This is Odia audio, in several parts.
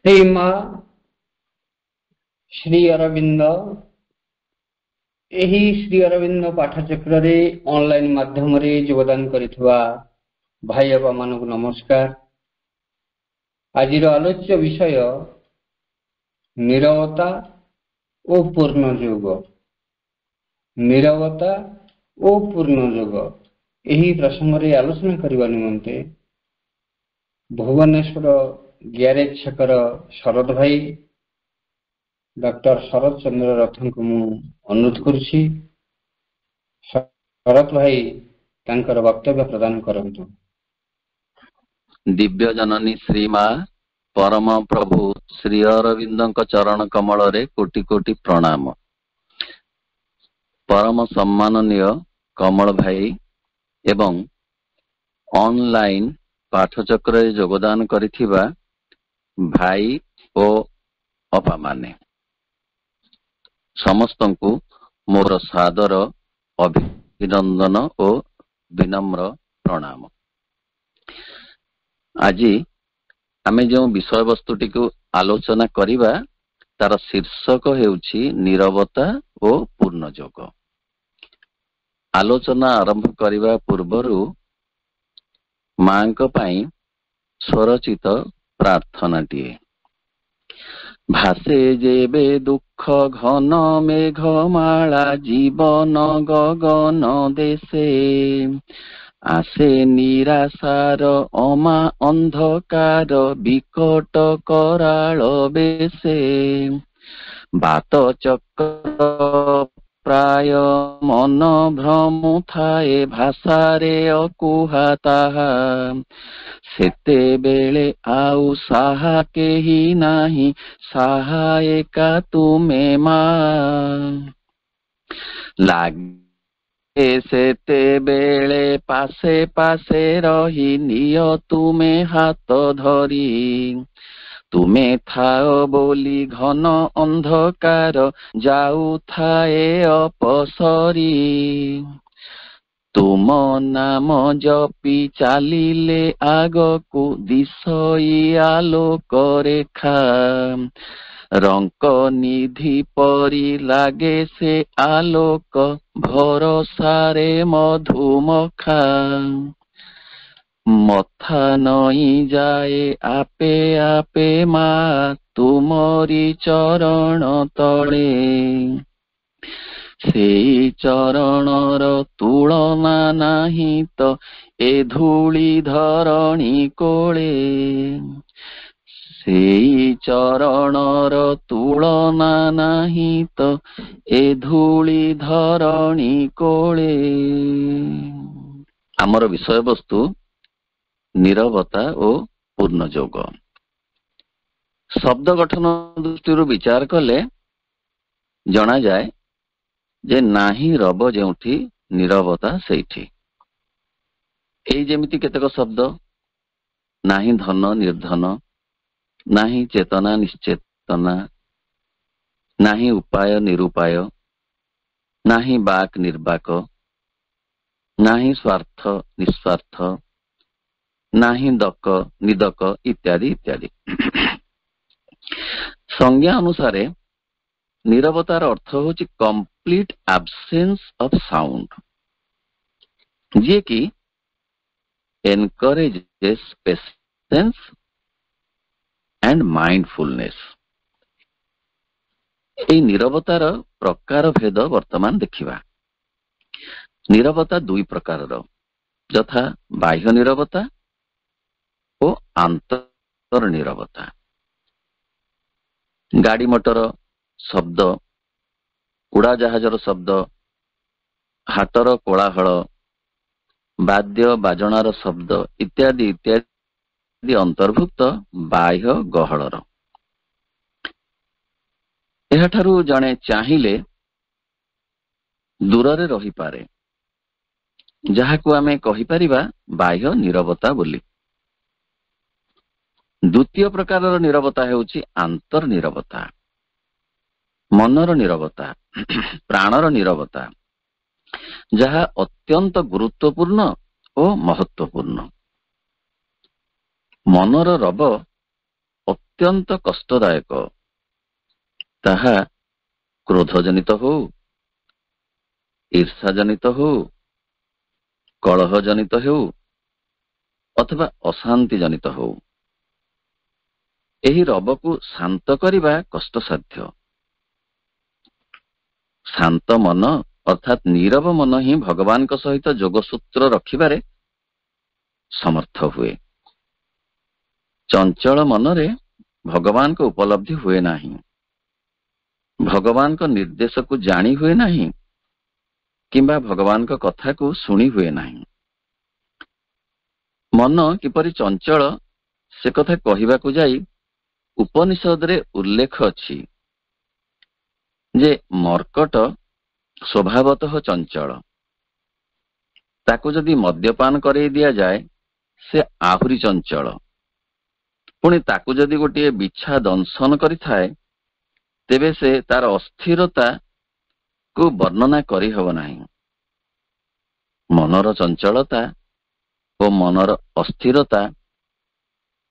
हे माँ श्री अरविंद एही श्री अरविंद पाठचक्र रे ऑनलाइन माध्यम रे योगदान करिथवा भाई बाबा मानक नमस्कार। आज आलोच्य विषय नीरवता और पूर्ण योग। नीरवता और पूर्ण योग एही प्रसंग रे आलोचना करबा निमंते भुवनेश्वर ग्यारेज छकर शरद भाई डॉक्टर शरद चंद्र रथन को मु अनुरोध करुछि। शरद भाई तांकर वक्तव्य प्रदान करंतु। दिव्य जननी श्रीमा परम प्रभु श्री अरविंद चरण कमल रे कोटि कोटि प्रणाम। परम सम्माननीय कमल भाई एवं ऑनलाइन पाठचक्र योगदान करिथिबा भाई ओ अपा माने समस्तंकु मोर सादर अभिनंदन और विनम्र प्रणाम। आज आमे जो विषय वस्तुटी को आलोचना करिबा तार शीर्षक हेउछि नीरवता और पूर्ण योग। आलोचना आरंभ करिबा पूर्वरु मांक पाई स्वरचित प्रार्थनाटिए। भासे जेबे दुख घन मेघमाला जीवन गगन देशे आसे निराशार अमा अंधकार विकट कराल बेसे बात चक्र प्राय मन भ्रमु थाए भाषारे अकुहा ताहा सेते बेले आउ साहा केही नाही सहायका तुमे मां लागे सेते बेले पासे पासे रही नियो तुमे हाथ धरी तुमे थाओ बोली घन अंधकार जाऊ थाए अपसरी तुम नाम जपी चालिले आगकु दिशई आलोक रेखा रंक निधि परी लागे से आलोक भरोसारे मधुमखा मथा नई जाए आपे आपे मा तुमरी चरण तले सेई चरणर तुलना नाही तो ए धूली धरणी कोले सेई चरणर तुलना नाही तो ए धूली धरणी कोले। आमर विषय वस्तु नीरवता और पूर्ण योग। शब्द गठन दृष्टि विचार कले जना जाए जे नाही रब जेउठी नीरवता सेठी। एई जेमिति केतक शब्द नाही धन निर्धन नाही चेतना निश्चेतना नाही उपाय निरुपाय नाही बाक निर्बाक नाही स्वार्थ निस्वार्थ नाही दक निदक इत्यादि इत्यादि। संज्ञा अनुसारे नीरवतार अर्थ होची कंप्लीट एब्सेंस ऑफ साउंड जे कि एनकरेजेस पेशेंस एंड माइंडफुलनेस। ए नीरवतार प्रकार भेद वर्तमान देखिबा। नीरवता दुई प्रकारर यथा बाह्य नीरवता और आंतर नीरवता। गाड़ी मोटर शब्द उड़ा जहाजर शब्द हाथर कोलाहल वाद्य बाजनार शब्द इत्यादि इत्यादि अंतर्भुक्त बाह्य गहलर। एहाठारु जणे चाहिले दूर रही पारे जहाकु आमे कहि परिबा बाह्य नीरवता बोली। द्वितीय प्रकारर नीरवता हेउछि आंतर नीरवता मनर नीरवता प्राणर नीरवता जहा अत्यंत गुरुत्वपूर्ण और महत्वपूर्ण। मनर रब ଅତ୍ୟନ୍ତ କଷ୍ଟଦାୟକ, ତାହା କ୍ରୋଧଜନିତ ହଉ, ଈର୍ଷାଜନିତ ହଉ, କଳହଜନିତ ହେଉ ଅଥବା ଅଶାନ୍ତି ଜନିତ ହଉ, ଏହି ରବକୁ ଶାନ୍ତ କରିବା କଷ୍ଟସାଧ୍ୟ। ଶାନ୍ତ ମନ ଅର୍ଥାତ୍ ନୀରବ ମନ ହିଁ ଭଗବାନଙ୍କ ସହିତ ଯୋଗସୂତ୍ର ରଖିବାରେ ସମର୍ଥ ହୁଏ। ଚଞ୍ଚଳ ମନରେ ଭଗବାନଙ୍କ ଉପଲବ୍ଧି ହୁଏ ନାହିଁ, ଭଗବାନଙ୍କ ନିର୍ଦ୍ଦେଶକୁ ଜାଣି ହୁଏ ନାହିଁ କିମ୍ବା ଭଗବାନଙ୍କ କଥାକୁ ଶୁଣି ହୁଏ ନାହିଁ। ମନ କିପରି ଚଞ୍ଚଳ ସେ କଥା କହିବାକୁ ଯାଇ ଉପନିଷଦରେ ଉଲ୍ଲେଖ ଅଛି ଯେ ମର୍କଟ ସ୍ୱଭାବତଃ ଚଞ୍ଚଳ, ତାକୁ ଯଦି ମଦ୍ୟପାନ କରେଇ ଦିଆଯାଏ ସେ ଆହୁରି ଚଞ୍ଚଳ, ପୁଣି ତାକୁ ଯଦି ଗୋଟିଏ ବିଛା ଦଂଶନ କରିଥାଏ ତେବେ ସେ ତାର ଅସ୍ଥିରତାକୁ ବର୍ଣ୍ଣନା କରିହେବ ନାହିଁ। ମନର ଚଞ୍ଚଳତା ଓ ମନର ଅସ୍ଥିରତା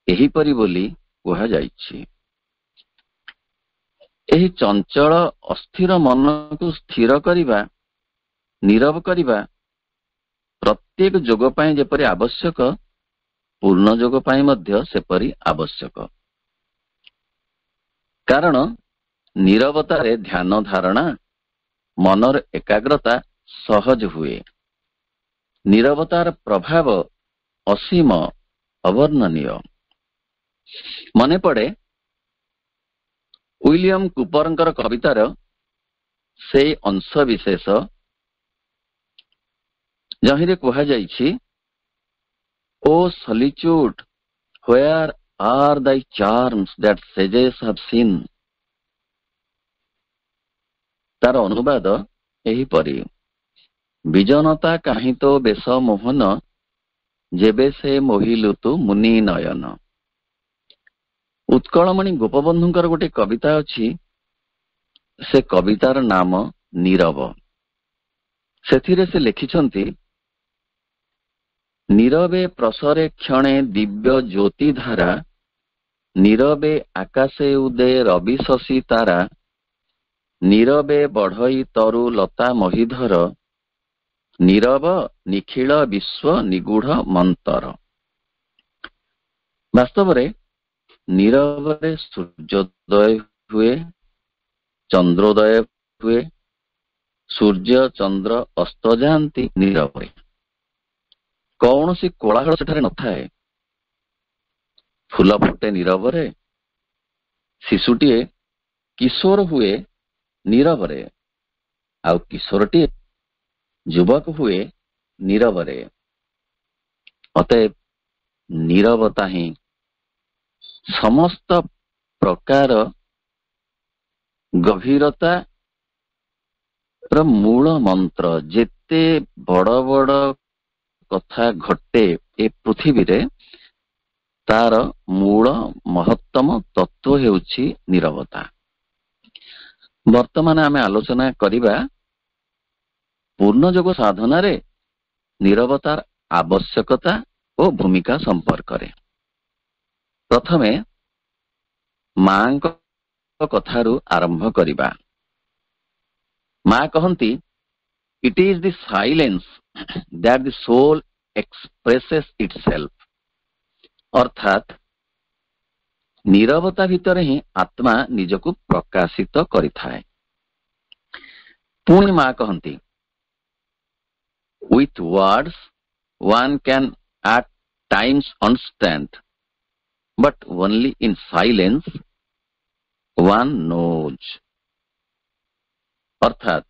ଏହିପରି ବୋଲି କୁହାଯାଇଛି। ଏହି ଚଞ୍ଚଳ ଅସ୍ଥିର ମନକୁ ସ୍ଥିର କରିବା, ନୀରବ କରିବା ପ୍ରତ୍ୟେକ ଯୋଗ ପାଇଁ ଯେପରି ଆବଶ୍ୟକ, ପୂର୍ଣ୍ଣ ଯୋଗ ପାଇଁ ମଧ୍ୟ ସେପରି ଆବଶ୍ୟକ। କାରଣ ନୀରବତାରେ ଧ୍ୟାନ ଧାରଣା, ମନର ଏକାଗ୍ରତା ସହଜ ହୁଏ। ନୀରବତାର ପ୍ରଭାବ ଅସୀମ, ଅବର୍ଣ୍ଣନୀୟ। ମନେ ପଡ଼େ ୱିଲିୟମ କୁପରଙ୍କର କବିତାର ସେହି ଅଂଶ ବିଶେଷ ଯହିଁରେ କୁହାଯାଇଛି, ଓ ସଲିଚ୍ୟୁଡ୍ where are thy charms that sages have seen। ତାର ଅନୁବାଦ ଏହିପରି, ବିଜନତା କାହିଁ ତ ବେଶ ମୋହନ, ଯେବେ ସେ ମୋହିଲୁ ତୁ ମୁନି ନୟନ। ଉତ୍କଳମଣି ଗୋପବନ୍ଧୁଙ୍କର ଗୋଟେ କବିତା ଅଛି, ସେ କବିତାର ନାମ ନୀରବ। ସେଥିରେ ସେ ଲେଖିଛନ୍ତି, নীরবে প্রসরে ক্ষণে দিব্য জ্যোতি ধারা, নীরবে আকাশে উদে রবি শশী তারা, নীরবে বঢ়ই তরু লতা মহিধর, নীরব নিখিଳ ବିଶ୍ୱ ନିଗୂଢ଼ ମନ୍ତର। ବାସ୍ତବରେ ନୀରବରେ ସୂର୍ଯ୍ୟୋଦୟ ହୁଏ, ଚନ୍ଦ୍ରୋଦୟ ହୁଏ, ସୂର୍ଯ୍ୟ ଚନ୍ଦ୍ର ଅସ୍ତ ଯାଆନ୍ତି ନୀରବରେ। କୌଣସି କୋଳାହଳ ସେଠାରେ ନଥାଏ। ଫୁଲ ଫୁଟେ ନୀରବରେ, ଶିଶୁଟିଏ କିଶୋର ହୁଏ ନୀରବରେ, ଆଉ କିଶୋରଟିଏ ଯୁବକ ହୁଏ ନୀରବରେ। ଅତଏବ ନୀରବତା ହିଁ ସମସ୍ତ ପ୍ରକାର ଗଭୀରତାର ମୂଳ ମନ୍ତ୍ର। ଯେତେ ବଡ଼ ବଡ଼ କଥା ଘଟେ ଏ ପୃଥିବୀରେ, ତାର ମୂଳ ମହତ୍ତମ ତତ୍ଵ ହେଉଛି ନୀରବତା। ବର୍ତ୍ତମାନ ଆମେ ଆଲୋଚନା କରିବା ପୂର୍ଣ୍ଣ ଯୋଗ ସାଧନାରେ ନୀରବତାର ଆବଶ୍ୟକତା ଓ ଭୂମିକା ସମ୍ପର୍କରେ। ପ୍ରଥମେ ମାଙ୍କ କଥାରୁ ଆରମ୍ଭ କରିବା। ମା କହନ୍ତି, it is the silence that the soul expresses itself। ଅର୍ଥାତ୍ ନୀରବତା ଭିତରେ ହିଁ ଆତ୍ମା ନିଜକୁ ପ୍ରକାଶିତ କରିଥାଏ। ପୁଣି ମା କହନ୍ତି, with words one can at times understand, but only in silence one knows। ଅର୍ଥାତ୍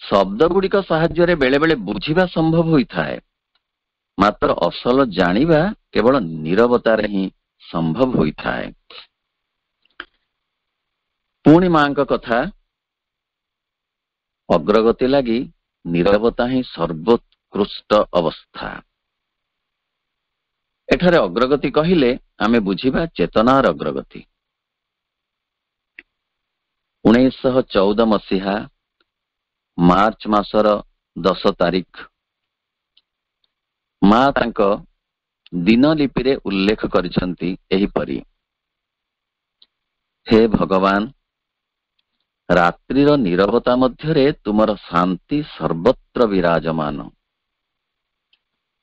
ଶବ୍ଦ ଗୁଡ଼ିକ ସାହାଯ୍ୟରେ ବେଳେ ବେଳେ ବୁଝିବା ସମ୍ଭବ ହୋଇଥାଏ, ମାତ୍ର ଅସଲ ଜାଣିବା କେବଳ ନୀରବତାରେ ହିଁ ସମ୍ଭବ ହୋଇଥାଏ। ପୁଣି ମାଙ୍କ କଥା, ଅଗ୍ରଗତି ଲାଗି ନୀରବତା ହିଁ ସର୍ବୋତ୍କୃଷ୍ଟ ଅବସ୍ଥା। ଏଠାରେ ଅଗ୍ରଗତି କହିଲେ ଆମେ ବୁଝିବା ଚେତନାର ଅଗ୍ରଗତି। 1914 ମସିହା ମାର୍ଚ୍ଚ ମାସର 10 ତାରିଖ ମା ତାଙ୍କ ଦିନଲିପିରେ ଉଲ୍ଲେଖ କରିଛନ୍ତି ଏହିପରି, हे भगवान, रात्रिर नीरवता मध्यरे तुमर शांति सर्वत्र विराजमान।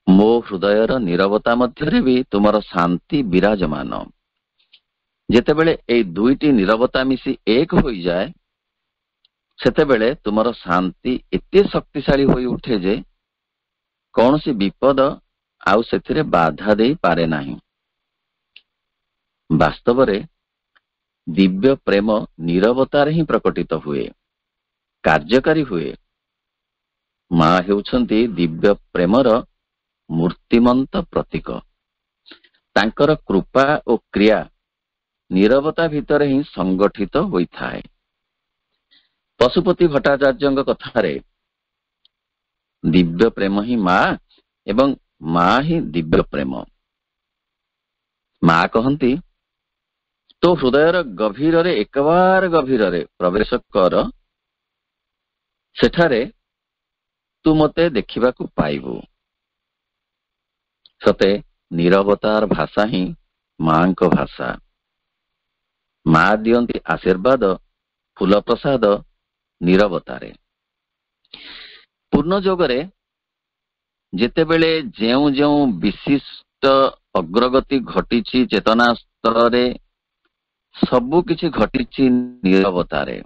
मो हृदयर नीरवता मध्यरे भी तुमर शांति विराजमान। जेतेबेले ए दुईटी नीरवता मिसी एक हो जाए सेतेबेले तुमर शांति एते शक्तिशाली होई उठे जे कौनसी विपद आउ सेथिरे बाधा दे पारे नाही। वास्तवरे दिव्य प्रेम नीरवतार ही प्रकटित हुए, कार्यकारी हुए। माँ हेउछंती दिव्य प्रेमर मूर्तिमंत प्रतीक। तांकर कृपा और क्रिया नीरवता भितर ही संगठित होइथाए। पशुपति भट्टाचार्य कथारे दिव्य प्रेम ही माँ एवं माँ ही दिव्य प्रेम। माँ कहती तो हृदयर गभीर रे एकबार गभीर रे प्रवेश कर, सेठारे तू मते देखिबाकू पाइबू। सते नीरवतार भाषा ही मां को भाषा। मां दियंती आशीर्वाद फूल प्रसाद नीरवतारे। पूर्ण जोगरे जेतेबेले जेउ जेउ विशिष्ट अग्रगति घटीची चेतना स्तर रे सबु किछि घटीची नीरवतारे।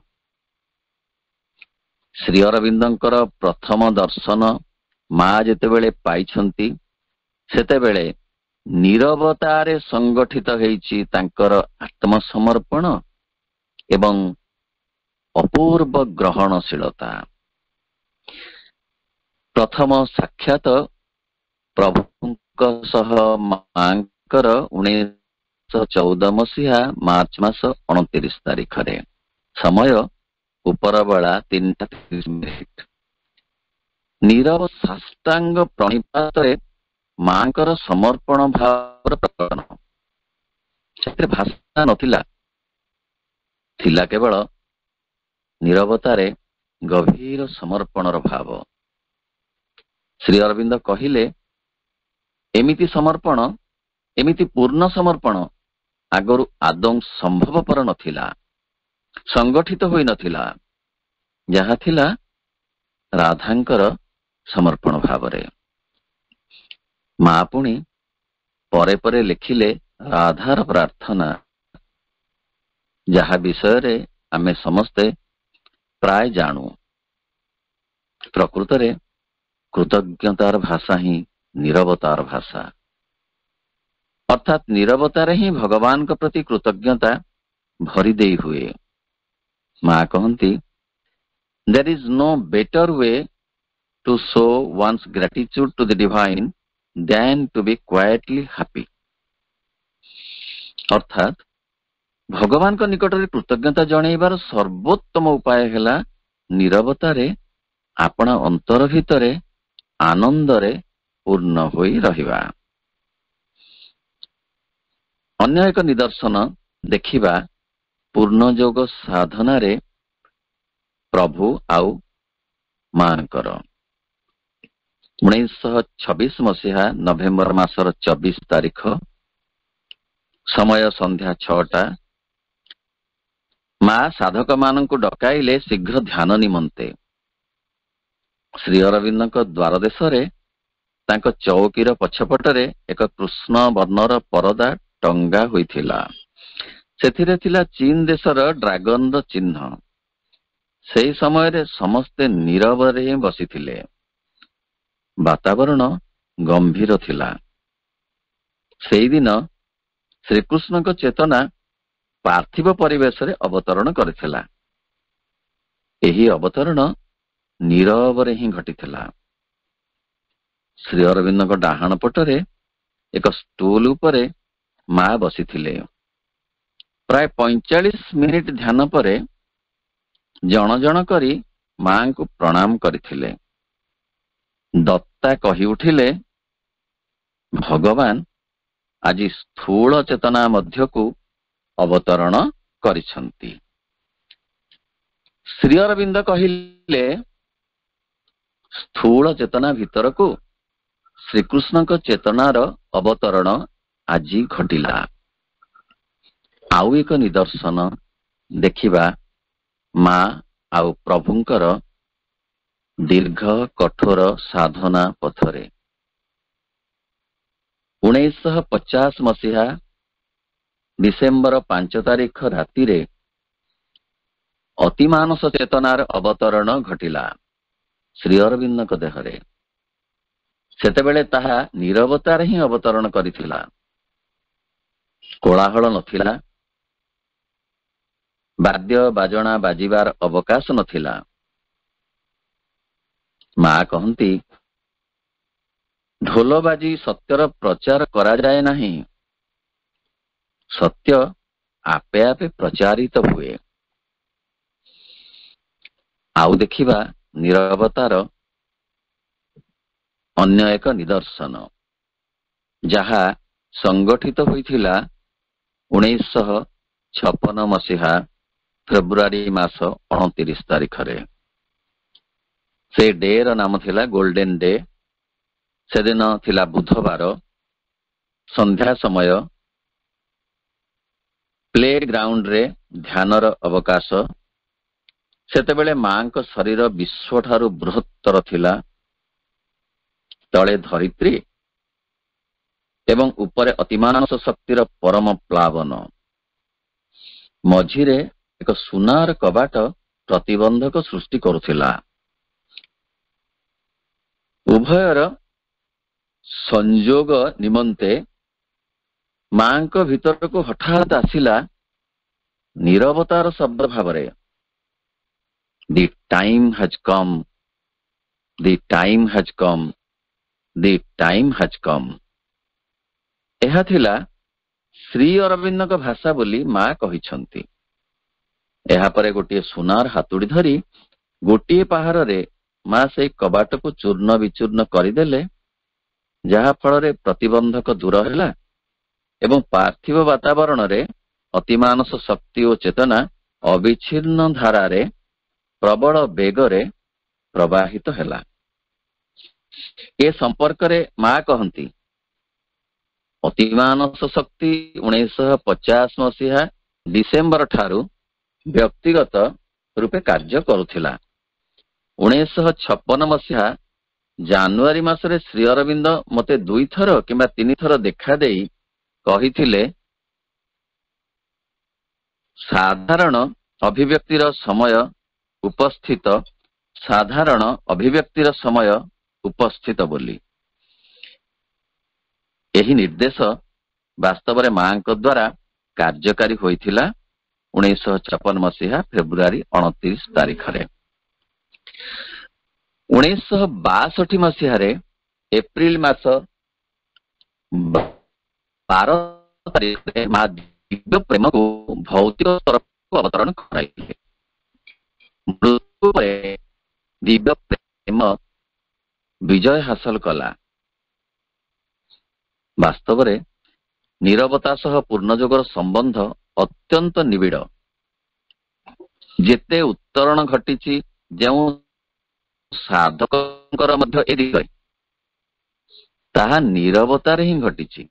श्री अरविंदंकर प्रथम दर्शन मां जेतेबेले पाइछंती सेतेबेले नीरवतारे संगठित हेइची तांकर आत्मसमर्पण एवं अपूर्व ग्रहणशीलता। प्रथम साक्षात प्रभुंक सह मांकर 1914 मसीहा मार्च मास 29 तारिख रे। समय उपरबेला 3:30। नीरव साष्टांग प्रणिपात मांकर समर्पण भाव प्रकटन। ସେଥିରେ ଭାଷା ନଥିଲା, ଥିଲା କେବଳ नीरवतारे गभीर समर्पणर भाव। श्री अरविंद कहिले एमिति समर्पण, एमिति पूर्ण समर्पण आगरु आदौ संभवपर नथिला, संगठित होई नथिला। जहा थिला राधांकर समर्पण भावरे। मां पुणी परे परे लिखिले राधार प्रार्थना, जहा विषय रे आमे समस्ते प्राय जानू। प्रकृतरे कृतज्ञतार भाषा ही नीरवतार भाषा। अर्थात नीरवतार ही भगवान के प्रति कृतज्ञता भरी देई हुए। मां कहती there is no better way to show one's gratitude to the divine then to be quietly happy. अर्थात भगवान को निकट में कृतज्ञता जणैबार सर्वोत्तम उपाय है नीरवतारे आपना अंतर भितरे आनंदरे पूर्ण होई रहिबा। अन्य एक निदर्शन देखिबा पूर्ण योग साधना रे प्रभु आउ मांकर। 1926 मसीहा नवेम्बर मासर 24 तारिख, समय संध्या 6टा। मां साधक मानक डकाइले शीघ्र ध्यान निमंते। श्री अरविंद द्वार देश तांको चौकीर पछपटरे एक कृष्ण वर्णर परदा टंगा होइथिला। सेथिरे थिला चीन देशर ड्रागन चिन्ह। सेही समय रे समस्ते नीरव रे बसिथिले। वातावरण गंभीर थिला। सेही दिन श्रीकृष्ण को चेतना पार्थिव परिवेश रे अवतरण करथिला। एही अवतरण नीरव रे ही घटिथिला। श्री अरविंद को डाहाण पटरे एक स्टूल उपरे मां बसिथिले। प्राय 45 मिनिट ध्यान परे जन जन करी मां को प्रणाम करथिले। दत्ता कही उठिले, भगवान आज स्थूल चेतना मध्य को अवतरण करिसंती। श्री अरविंद कहिले स्थूल चेतना भीतर को श्रीकृष्ण को चेतनार अवतरण आज घटिला। आउ एक निदर्शन ଦେଖିବା ମା ଆଉ ପ୍ରଭୁଙ୍କର ଦୀର୍ଘ କଠୋର ସାଧନା ପଥରେ। 1950 ମସିହା ଡିସେମ୍ବର 5 ତାରିଖ ରାତିରେ ଅତିମାନସ ଚେତନାର ଅବତରଣ ଘଟିଲା ଶ୍ରୀ ଅରବିନ୍ଦଙ୍କ ଦେହରେ। ସେତେବେଳେ ତାହା ନୀରବତାରେ ହିଁ ଅବତରଣ କରିଥିଲା। କୋଳାହଳ ନଥିଲା, ବାଦ୍ୟ ବାଜଣା ବାଜିବାର ଅବକାଶ ନଥିଲା। ମା କହନ୍ତି, ଢୋଲ ବାଜି ସତ୍ୟର ପ୍ରଚାର କରାଯାଏ ନାହିଁ, ସତ୍ୟ ଆପେ ଆପେ ପ୍ରଚାରିତ ହୁଏ। ଆଉ ଦେଖିବା ନୀରବତାର ଅନ୍ୟ ଏକ ନିଦର୍ଶନ, ଯାହା ସଂଗଠିତ ହୋଇଥିଲା 1956 ମସିହା ଫେବୃଆରୀ ମାସ 29 ତାରିଖରେ। ସେ ଡେର ନାମ ଥିଲା ଗୋଲ୍ଡେନ ଡେ। ସେଦିନ ଥିଲା ବୁଧବାର। ସନ୍ଧ୍ୟା ସମୟ। ପ୍ଲେ ଗ୍ରାଉଣ୍ଡରେ ଧ୍ୟାନର ଅବକାଶ। ସେତେବେଳେ ମାଙ୍କ ଶରୀର ବିଶ୍ୱଠାରୁ ବୃହତ୍ତର ଥିଲା। ତଳେ ଧରିତ୍ରୀ ଏବଂ ଉପରେ ଅତିମାନସ ଶକ୍ତିର ପରମ ପ୍ଲାବନ। ମଝିରେ ଏକ ସୁନାର କବାଟ ପ୍ରତିବନ୍ଧକ ସୃଷ୍ଟି କରୁଥିଲା। ଉଭୟର ସଂଯୋଗ ନିମନ୍ତେ ମାଙ୍କ ଭିତରକୁ ହଠାତ୍ ଆସିଲା ନୀରବତାର ଶବ୍ଦ ଭାବରେ, the time has come, the time has come, the time has come. ଏହା ଥିଲା ଶ୍ରୀ ଅରବିନ୍ଦଙ୍କ ଭାଷା ବୋଲି ମା କହିଛନ୍ତି। ଏହାପରେ ଗୋଟିଏ ସୁନାର ହାତୁଡ଼ି ଧରି ଗୋଟିଏ ପାହାରରେ ମା ସେଇ କବାଟକୁ ଚୂର୍ଣ୍ଣ ବିଚୂର୍ଣ୍ଣ କରିଦେଲେ, ଯାହା ଫଳରେ ପ୍ରତିବନ୍ଧକ ଦୂର ହେଲା ଏବଂ ପାର୍ଥିବ ବାତାବରଣରେ ଅତିମାନସ ଶକ୍ତି ଓ ଚେତନା ଅବିଚ୍ଛିନ୍ନ ଧାରାରେ ପ୍ରବଳ ବେଗରେ ପ୍ରବାହିତ ହେଲା। ଏ ସମ୍ପର୍କରେ ମା କହନ୍ତି, ଅତିମାନସ ଶକ୍ତି 1950 ମସିହା ଡିସେମ୍ବର ଠାରୁ ବ୍ୟକ୍ତିଗତ ରୂପେ କାର୍ଯ୍ୟ କରୁଥିଲା। 1956 ମସିହା ଜାନୁଆରୀ ମାସରେ ଶ୍ରୀ ଅରବିନ୍ଦ ମୋତେ 2 ଥର କିମ୍ବା 3 ଥର ଦେଖାଦେଇ କହିଥିଲେ, ସାଧାରଣ ଅଭିବ୍ୟକ୍ତିର ସମୟ ଉପସ୍ଥିତ, ସାଧାରଣ ଅଭିବ୍ୟକ୍ତିର ସମୟ ଉପସ୍ଥିତ ବୋଲି। ଏହି ନିର୍ଦ୍ଦେଶ ବାସ୍ତବରେ ମାଙ୍କ ଦ୍ୱାରା କାର୍ଯ୍ୟକାରୀ ହୋଇଥିଲା 1956 ମସିହା ଫେବୃଆରୀ 29 ତାରିଖରେ। 1962 ମସିହାରେ ଏପ୍ରିଲ ମାସ 12 ତାରିଖରେ ମା ଦିବ୍ୟ ପ୍ରେମକୁ ଭୌତିକ ସ୍ତରକୁ ଅବତରଣ କରାଇଥିଲେ। ମୃତ୍ୟୁ ପରେ ଦିବ୍ୟ ପ୍ରେମ ବିଜୟ ହାସଲ କଲା। ବାସ୍ତବରେ ନୀରବତା ସହ ପୂର୍ଣ୍ଣଯୋଗର ସମ୍ବନ୍ଧ ଅତ୍ୟନ୍ତ ନିବିଡ଼। ଯେତେ ଉତ୍ତରଣ ଘଟିଛି ଯେଉଁ ସାଧକଙ୍କର ମଧ୍ୟ ଏ ଦିଗରେ, ତାହା ନୀରବତାରେ ହିଁ ଘଟିଛି।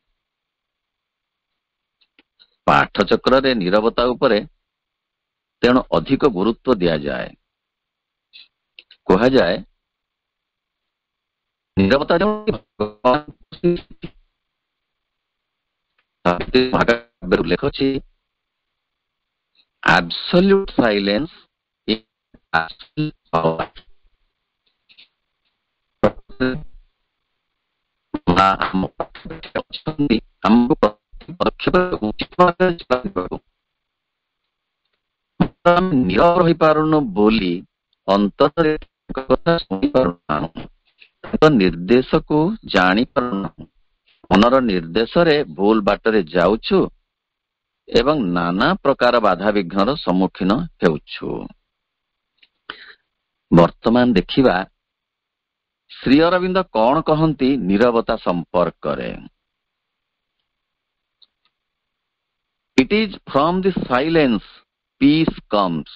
ପାଠଚକ୍ରରେ ନୀରବତା ଉପରେ ତେଣୁ ଅଧିକ ଗୁରୁତ୍ୱ ଦିଆଯାଏ। କୁହାଯାଏ, ନୀରବତା ଉଲ୍ଲେଖ ଅଛି, absolute silence is absolute power। ଆମକୁ ପଦକ୍ଷେପ ନୀରବ ରହିପାରୁନୁ ବୋଲି ଅନ୍ତରରେ କଥା ଶୁଣିପାରୁନାହୁଁ, ତାଙ୍କ ନିର୍ଦ୍ଦେଶକୁ ଜାଣିପାରୁନାହୁଁ। ମନର ନିର୍ଦ୍ଦେଶରେ ଭୁଲ ବାଟରେ ଯାଉଛୁ ଏବଂ ନାନା ପ୍ରକାର ବାଧାବିଘ୍ନର ସମ୍ମୁଖୀନ ହେଉଛୁ। ବର୍ତ୍ତମାନ ଦେଖିବା ଶ୍ରୀ ଅରବିନ୍ଦ କଣ କହନ୍ତି ନୀରବତା ସମ୍ପର୍କରେ। It is from the silence peace comes.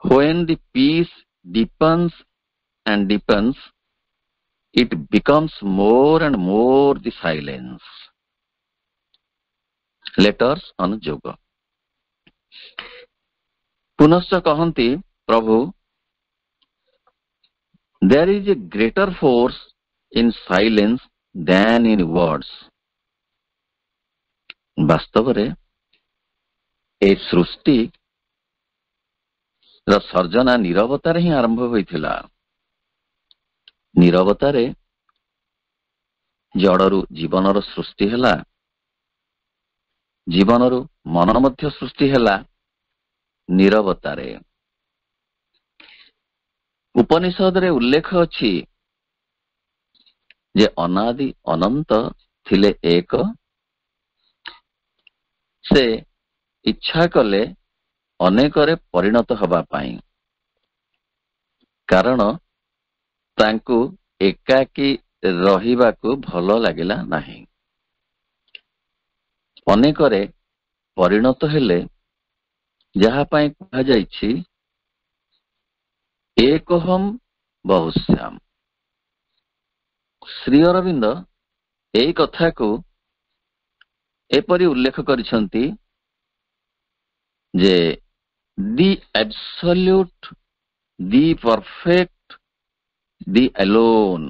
When the peace deepens and deepens, it becomes more and more the silence. Letters on Yoga। पुनश्च कहन्ति प्रभु, there is a greater force in silence than in words. ବାସ୍ତବରେ ଏ ସୃଷ୍ଟି ର ସର୍ଜନା ନୀରବତାରେ ହିଁ ଆରମ୍ଭ ହୋଇଥିଲା। ନୀରବତାରେ ଜଡ଼ରୁ ଜୀବନର ସୃଷ୍ଟି ହେଲା, ଜୀବନରୁ ମନ ମଧ୍ୟ ସୃଷ୍ଟି ହେଲା ନୀରବତାରେ। ଉପନିଷଦରେ ଉଲ୍ଲେଖ ଅଛି ଯେ ଅନାଦି ଅନନ୍ତ ଥିଲେ ଏକ, ସେ ଇଚ୍ଛା କଲେ ଅନେକରେ ପରିଣତ ହେବା ପାଇଁ, କାରଣ ତାଙ୍କୁ ଏକାକୀ ରହିବାକୁ ଭଲ ଲାଗିଲା ନାହିଁ। ଅନେକରେ ପରିଣତ ହେଲେ, ଯାହା ପାଇଁ କୁହାଯାଇଛି ଏକୋହମ୍ ବହୁଶ୍ୟାମ। ଶ୍ରୀ ଅରବିନ୍ଦ ଏହି କଥାକୁ ଏପରି ଉଲ୍ଲେଖ କରିଛନ୍ତି ଯେ the absolute, the perfect, the alone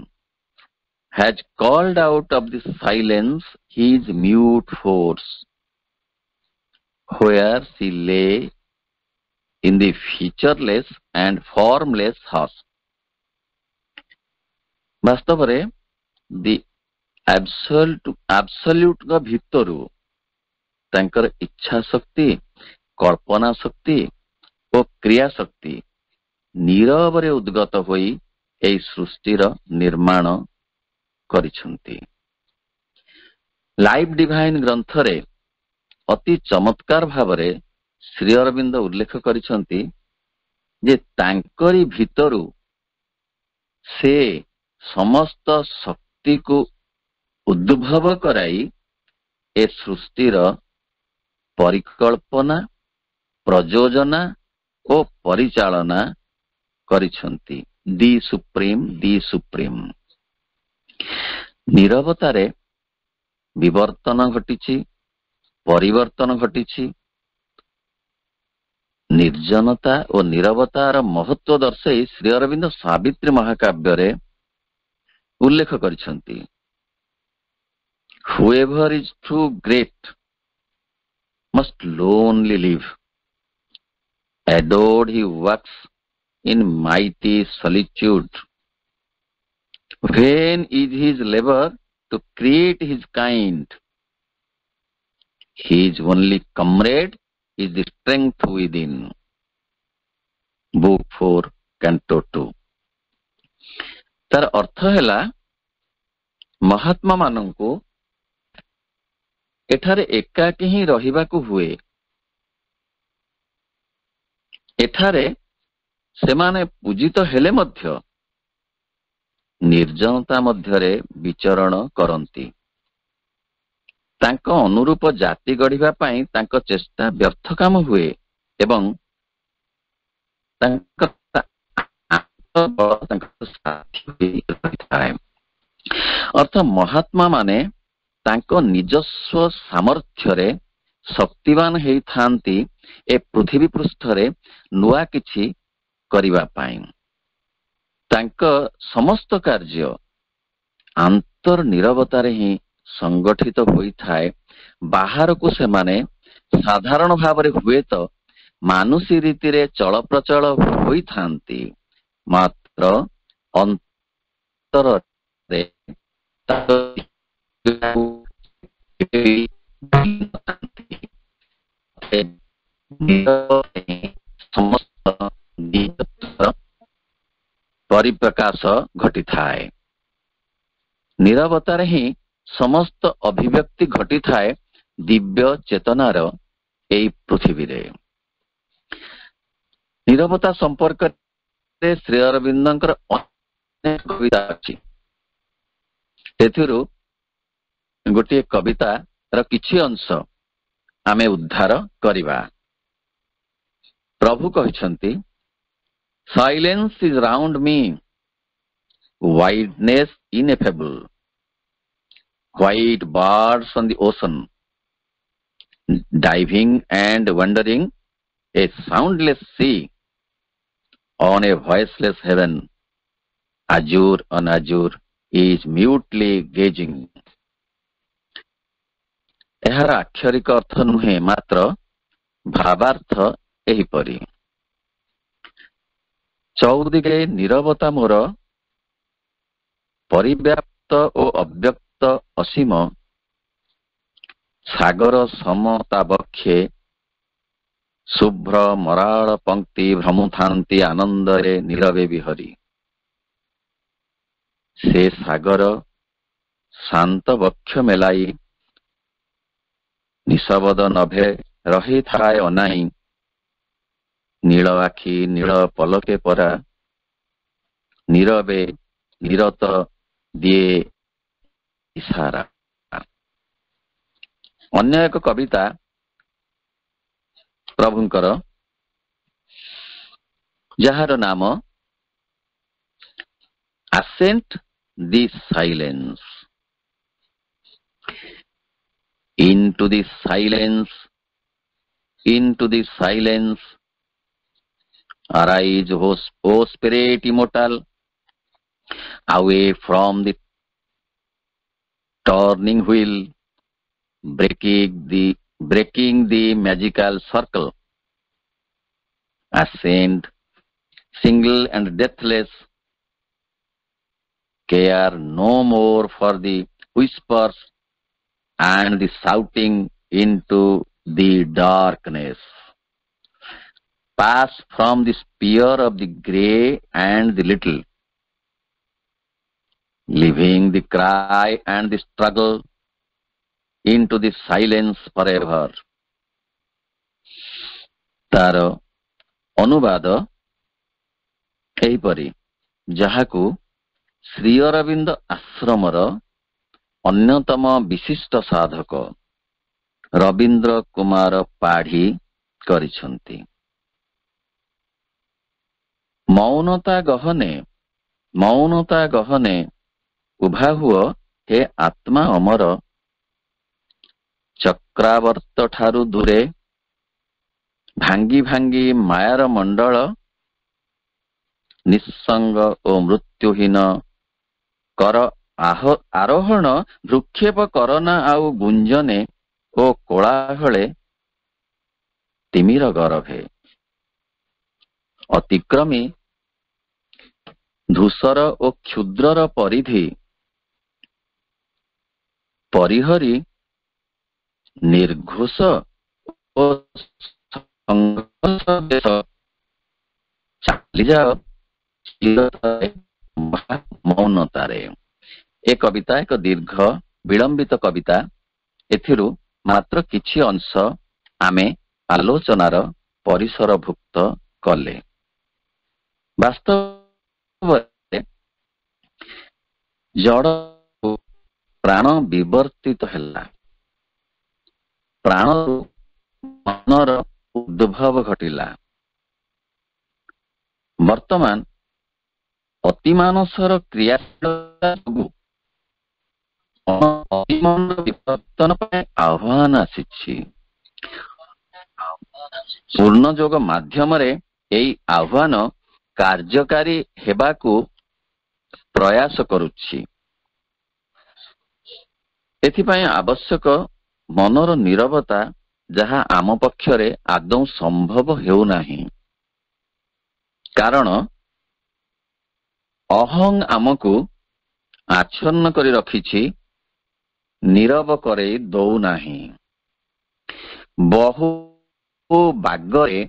has called out of the silence his mute force, where she lay in the featureless and formless hush. ବାସ୍ତବରେ ଦି ଆବସଲ୍ୟୁଟ୍ ଭିତରୁ ତାଙ୍କର ଇଚ୍ଛା ଶକ୍ତି, କଳ୍ପନା ଶକ୍ତି ଓ କ୍ରିୟା ଶକ୍ତି ନୀରବରେ ଉଦ୍ଗତ ହୋଇ ଏହି ସୃଷ୍ଟିର ନିର୍ମାଣ କରିଛନ୍ତି। ଲାଇଫ୍ ଡିଭାଇନ୍ ଗ୍ରନ୍ଥରେ ଅତି ଚମତ୍କାର ଭାବରେ ଶ୍ରୀ ଅରବିନ୍ଦ ଉଲ୍ଲେଖ କରିଛନ୍ତି ଯେ ତାଙ୍କରି ଭିତରୁ ସେ ସମସ୍ତ ଶକ୍ତିକୁ ଉଦ୍ଭବ କରାଇ ଏ ସୃଷ୍ଟିର ପରିକଳ୍ପନା, ପ୍ରଯୋଜନା ଓ ପରିଚାଳନା କରିଛନ୍ତି। ଦି ସୁପ୍ରିମ୍। ନୀରବତାରେ ବିବର୍ତ୍ତନ ଘଟିଛି, ପରିବର୍ତ୍ତନ ଘଟିଛି। ନିର୍ଜନତା ଓ ନୀରବତାର ମହତ୍ୱ ଦର୍ଶାଇ ଶ୍ରୀ ଅରବିନ୍ଦ ସାବିତ୍ରୀ ମହାକାବ୍ୟରେ ଉଲ୍ଲେଖ କରିଛନ୍ତି। Whoever is too great must lonely live. Adored he walks in mighty solitude. Vain is his labor to create his kind. His only comrade is the strength within. Book 4, Canto 2। ତାର ଅର୍ଥ ହେଲା, ମହାତ୍ମା ମାନଙ୍କୁ ଏଠାରେ ଏକାକୀ ହିଁ ରହିବାକୁ ହୁଏ। ଏଠାରେ ସେମାନେ ପୂଜିତ ହେଲେ ମଧ୍ୟ ନିର୍ଜନତା ମଧ୍ୟରେ ବିଚରଣ କରନ୍ତି। ତାଙ୍କ ଅନୁରୂପ ଜାତି ଗଢ଼ିବା ପାଇଁ ତାଙ୍କ ଚେଷ୍ଟା ବ୍ୟର୍ଥ କାମ ହୁଏ ଏବଂ ତାଙ୍କ ସାଥୀ ରହିଥାଏ। ଅର୍ଥ ମହାତ୍ମା ମାନେ ତାଙ୍କ ନିଜସ୍ୱ ସାମର୍ଥ୍ୟରେ ଶକ୍ତିବାନ ହେଇଥାନ୍ତି ଏ ପୃଥିବୀ ପୃଷ୍ଠରେ ନୂଆ କିଛି କରିବା ପାଇଁ। ତାଙ୍କ ସମସ୍ତ କାର୍ଯ୍ୟ ଆନ୍ତର୍ନିରବତାରେ ହିଁ ସଂଗଠିତ ହୋଇଥାଏ। ବାହାରକୁ ସେମାନେ ସାଧାରଣ ଭାବରେ ହୁଏତ ମାନୁଷୀ ରୀତିରେ ଚଳପ୍ରଚଳ ହୋଇଥାନ୍ତି, ମାତ୍ର ଅନ୍ତରରେ ସମସ୍ତ ପରିପ୍ରକାଶ ଘଟିଥାଏ। ନୀରବତାରେ ହିଁ ସମସ୍ତ ଅଭିବ୍ୟକ୍ତି ଘଟିଥାଏ ଦିବ୍ୟ ଚେତନାର ଏହି ପୃଥିବୀରେ। ନୀରବତା ସମ୍ପର୍କରେ ଶ୍ରୀ ଅରବିନ୍ଦଙ୍କର ଅନେକ କବିତା ଅଛି। ସେଥିରୁ ଗୋଟିଏ କବିତାର କିଛି ଅଂଶ ଆମେ ଉଦ୍ଧାର କରିବା। ପ୍ରଭୁ କହିଛନ୍ତି, Silence is round me, wideness ineffable, white birds on the ocean, diving and wandering a soundless sea on a voiceless heaven, azure on azure is mutely gazing. ଏହାର ଆକ୍ଷରିକ ଅର୍ଥ ନୁହେଁ, ମାତ୍ର ଭାବାର୍ଥ ଏହିପରି। ଚଉଦିଗରେ ନୀରବତା ମୋର, ପରିବ୍ୟାପ୍ତ ଓ ଅବ୍ୟକ୍ତ ଅସୀମ ସାଗର ସମତା ବକ୍ଷେ ଶୁଭ୍ର ମରାଳ ପଙ୍କ୍ତି ଭ୍ରମୁଥାନ୍ତି ଆନନ୍ଦରେ ନୀରବେ ବିହରି। ସେ ସାଗର ଶାନ୍ତ ବକ୍ଷ ମେଲାଇ ନିଶବଦ ନଭେ ରହିଥାଏ ଅନାଇ, ନୀଳ ଆଖି ନୀଳ ପଲକେ ପରା ନୀରବେ ନିରତ ଦିଏ ଇସାରା। ଅନ୍ୟ ଏକ କବିତା ପ୍ରଭୁଙ୍କର, ଯାହାର ନାମ Ascent the Silence। Into the silence, into the silence, arise, O spirit immortal, away from the turning wheel, breaking the magical circle. Ascend, single and deathless, care no more for the whispers and the shouting into the darkness. Pass from the sphere of the grey and the little, leaving the cry and the struggle into the silence forever। ତାର ଅନୁବାଦ ଏହିପରି, ଯାହାକୁ ଶ୍ରୀ ଅରବିନ୍ଦ ଆଶ୍ରମର ଅନ୍ୟତମ ବିଶିଷ୍ଟ ସାଧକ ରବୀନ୍ଦ୍ର କୁମାର ପାଢ଼ୀ କରିଛନ୍ତି। ମୌନତା ଗହନେ ଉଭା ହୁଅ ହେ ଆତ୍ମା ଅମର, ଚକ୍ରାବର୍ତ୍ତ ଠାରୁ ଦୂରେ ଭାଙ୍ଗି ଭାଙ୍ଗି ମାୟାର ମଣ୍ଡଳ, ନିଃସଙ୍ଗ ଓ ମୃତ୍ୟୁହୀନ କର ଆରୋହଣ, ଭୃକ୍ଷେପ କରନା ଆଉ ଗୁଞ୍ଜନେ ଓ କୋଳାହଳେ ତିମିର ଗରଭେ। ଅତିକ୍ରମୀ ଧୂସର ଓ କ୍ଷୁଦ୍ରର ପରିଧି, ପରିହରି ନିର୍ଘୋଷ ଓ ସଂଘର୍ଷ ଦେଶ ଚାଲିଯାଅ ମୌନତାରେ। ଏ କବିତା ଏକ ଦୀର୍ଘ ବିଳମ୍ବିତ କବିତା। ଏଥିରୁ ମାତ୍ର କିଛି ଅଂଶ ଆମେ ଆଲୋଚନାର ପରିସରଭୁକ୍ତ କଲେ। ବାସ୍ତବରେ ଜଡ଼ ପ୍ରାଣ ବିବର୍ତ୍ତିତ ହେଲା, ପ୍ରାଣରୁ ମନର ଉଦ୍ଭବ ଘଟିଲା। ବର୍ତ୍ତମାନ ଅତିମାନସର କ୍ରିୟାଶୀଳତା ଯୋଗୁଁ ଅତିମନର ବିବର୍ତ୍ତନ ପାଇଁ ଆହ୍ୱାନ ଆସିଛି। ପୂର୍ଣ୍ଣଯୋଗ ମାଧ୍ୟମରେ ଏହି ଆହ୍ୱାନ କାର୍ଯ୍ୟକାରୀ ହେବାକୁ ପ୍ରୟାସ କରୁଛି। ଏଥିପାଇଁ ଆବଶ୍ୟକ ମନର ନୀରବତା, ଯାହା ଆମ ପକ୍ଷରେ ଆଦୌ ସମ୍ଭବ ହେଉନାହିଁ। କାରଣ ଅହଂ ଆମକୁ ଆଚ୍ଛନ୍ନ କରି ରଖିଛି, ନୀରବ କରେଇ ଦଉନାହିଁ। ବହୁ ବାଗରେ